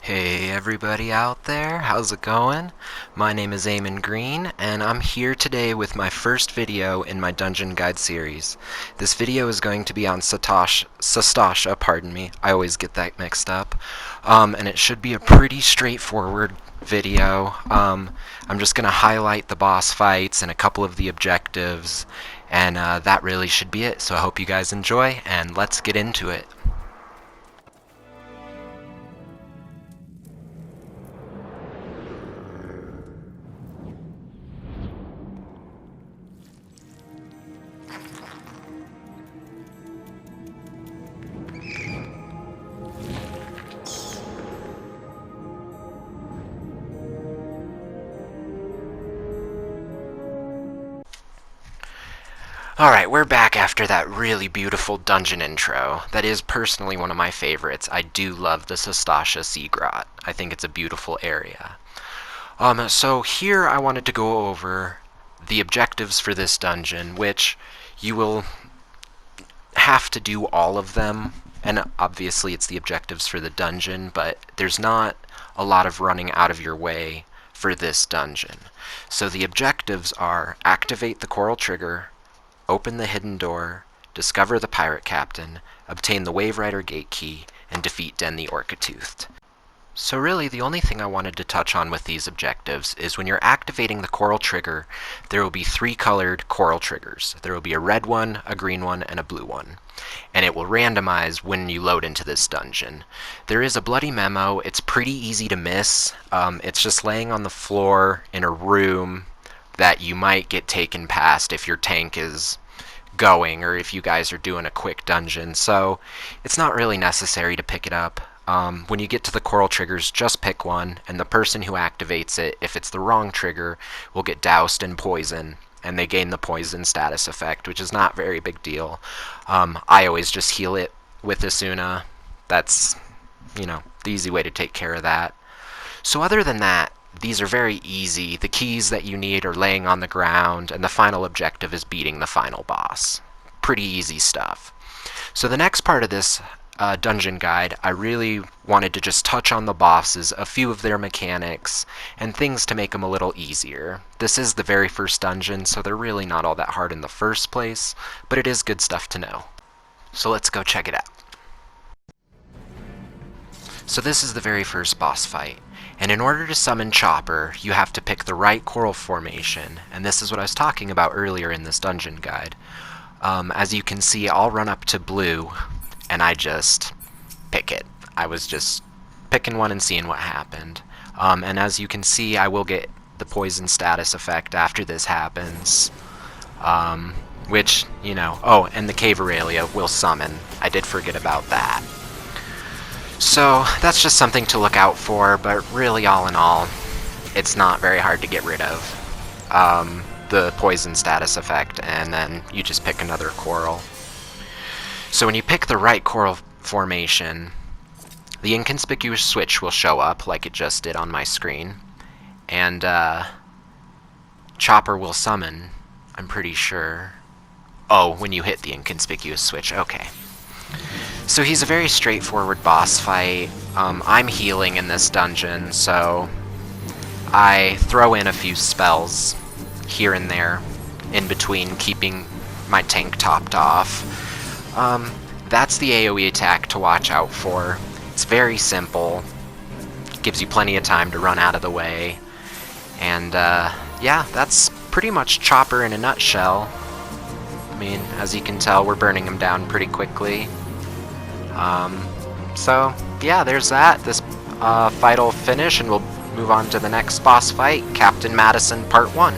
Hey everybody out there, how's it going? My name is Eamon Green, and I'm here today with my first video in my Dungeon Guide series. This video is going to be on Sastasha, pardon me, I always get that mixed up, and it should be a pretty straightforward video. I'm just going to highlight the boss fights and a couple of the objectives, and that really should be it, so I hope you guys enjoy, and let's get into it. Alright, we're back after that really beautiful dungeon intro. That is personally one of my favorites. I do love the Sastasha Sea Grot. I think it's a beautiful area. So here I wanted to go over the objectives for this dungeon, which you will have to do all of them, and obviously it's the objectives for the dungeon, but there's not a lot of running out of your way for this dungeon. So the objectives are activate the coral trigger, open the hidden door, discover the pirate captain, obtain the Wave Rider gate key, and defeat Den the Orcatoothed. So really, the only thing I wanted to touch on with these objectives is when you're activating the coral trigger, there will be 3 colored coral triggers. There will be a red one, a green one, and a blue one. And it will randomize when you load into this dungeon. There is a bloody memo. It's pretty easy to miss. It's just laying on the floor in a room that you might get taken past if your tank is going or if you guys are doing a quick dungeon, so it's not really necessary to pick it up. When you get to the coral triggers, just pick one, and the person who activates it, if it's the wrong trigger, will get doused in poison, and they gain the poison status effect, which is not a very big deal. I always just heal it with Asuna. That's, the easy way to take care of that. So other than that, these are very easy. The keys that you need are laying on the ground, and the final objective is beating the final boss. Pretty easy stuff. So the next part of this dungeon guide, I really wanted to just touch on the bosses, a few of their mechanics, and things to make them a little easier. This is the very first dungeon, so they're really not all that hard in the first place, but it is good stuff to know. So let's go check it out. So this is the very first boss fight. And in order to summon Chopper, you have to pick the right coral formation, and this is what I was talking about earlier in this dungeon guide. As you can see, I'll run up to blue, and I just pick it. I was just picking one and seeing what happened. And as you can see, I will get the poison status effect after this happens. Which, oh, and the Cave Aurelia will summon. I did forget about that. So that's just something to look out for, but really all in all, it's not very hard to get rid of the poison status effect, and then you just pick another coral. So when you pick the right coral formation, the inconspicuous switch will show up like it just did on my screen, and Chopper will summon, I'm pretty sure. Oh, when you hit the inconspicuous switch, okay. So he's a very straightforward boss fight. I'm healing in this dungeon, so I throw in a few spells here and there in between, keeping my tank topped off. That's the AoE attack to watch out for. It's very simple. Gives you plenty of time to run out of the way. And yeah, that's pretty much Chopper in a nutshell. I mean, as you can tell, we're burning him down pretty quickly. So, yeah, there's that. This fight will finish, and we'll move on to the next boss fight, Captain Madison Part 1.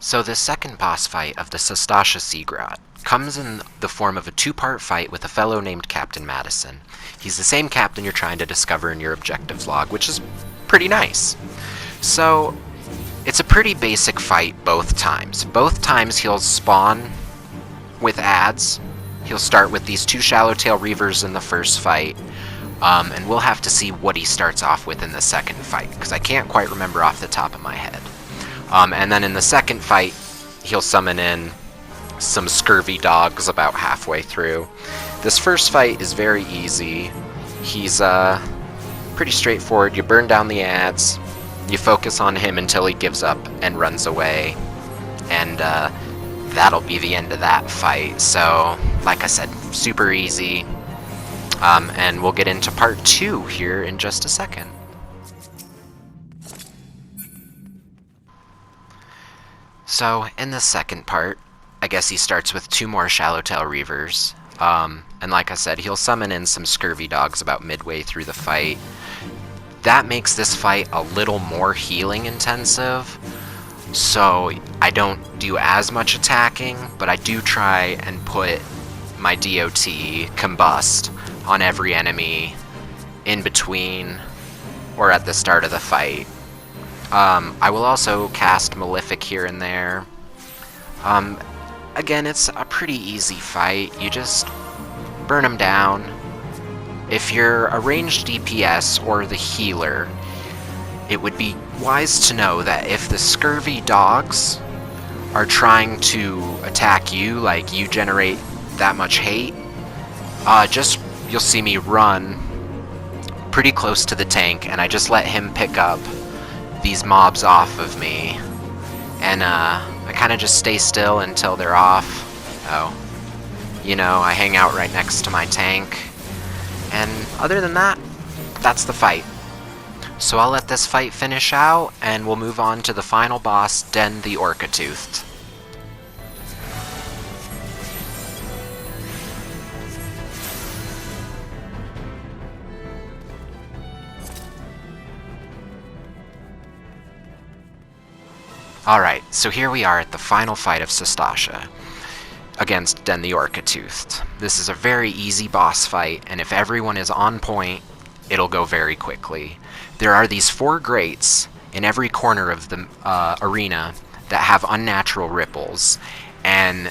So the second boss fight of the Sastasha Sea Grot comes in the form of a 2-part fight with a fellow named Captain Madison. He's the same captain you're trying to discover in your objectives log, which is pretty nice. So it's a pretty basic fight both times. Both times he'll spawn with ads. He'll start with these 2 Shallowtail Reavers in the first fight, And we'll have to see what he starts off with in the second fight, because I can't quite remember off the top of my head. And then in the second fight, he'll summon in some scurvy dogs about halfway through. This first fight is very easy. He's pretty straightforward. You burn down the ads, you focus on him until he gives up and runs away, and that'll be the end of that fight. So, like I said, super easy. And we'll get into part 2 here in just a second. So, in the second part, I guess he starts with 2 more Shallowtail Reavers. And like I said, he'll summon in some scurvy dogs about midway through the fight. That makes this fight a little more healing intensive, so I don't do as much attacking, but I do try and put my DOT combust on every enemy in between or at the start of the fight. I will also cast Malefic here and there. Again, it's a pretty easy fight. You just burn them down. If you're a ranged DPS or the healer, it would be wise to know that if the scurvy dogs are trying to attack you, like you generate that much hate, you'll see me run pretty close to the tank, and I just let him pick up these mobs off of me, and I kind of just stay still until they're off. I hang out right next to my tank, and other than that, that's the fight. So I'll let this fight finish out, and we'll move on to the final boss, Den the Orcatoothed. Alright, so here we are at the final fight of Sastasha against Den the Orcatoothed. This is a very easy boss fight, and if everyone is on point, it'll go very quickly. There are these 4 grates in every corner of the arena that have unnatural ripples, and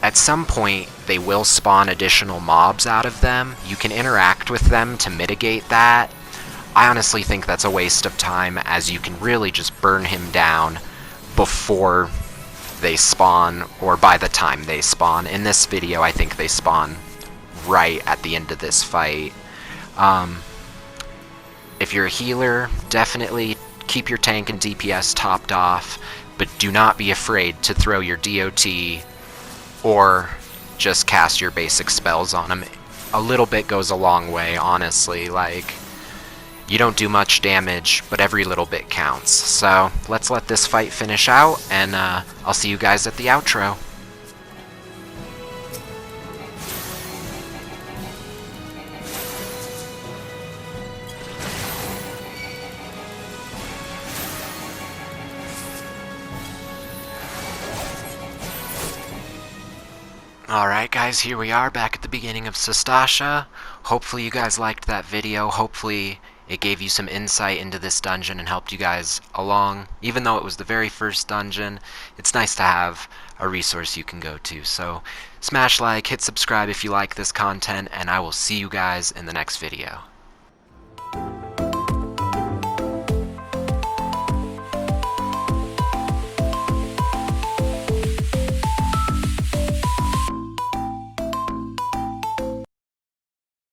at some point they will spawn additional mobs out of them. You can interact with them to mitigate that. I honestly think that's a waste of time, as you can really just burn him down before they spawn, or by the time they spawn. In this video, I think they spawn right at the end of this fight. If you're a healer, definitely keep your tank and DPS topped off, but do not be afraid to throw your DOT or just cast your basic spells on them. A little bit goes a long way, honestly. Like, you don't do much damage, but every little bit counts. So let's let this fight finish out, and I'll see you guys at the outro. Alright guys, here we are back at the beginning of Sastasha. Hopefully you guys liked that video. Hopefully it gave you some insight into this dungeon and helped you guys along. Even though it was the very first dungeon, it's nice to have a resource you can go to. So smash like, hit subscribe if you like this content, and I will see you guys in the next video.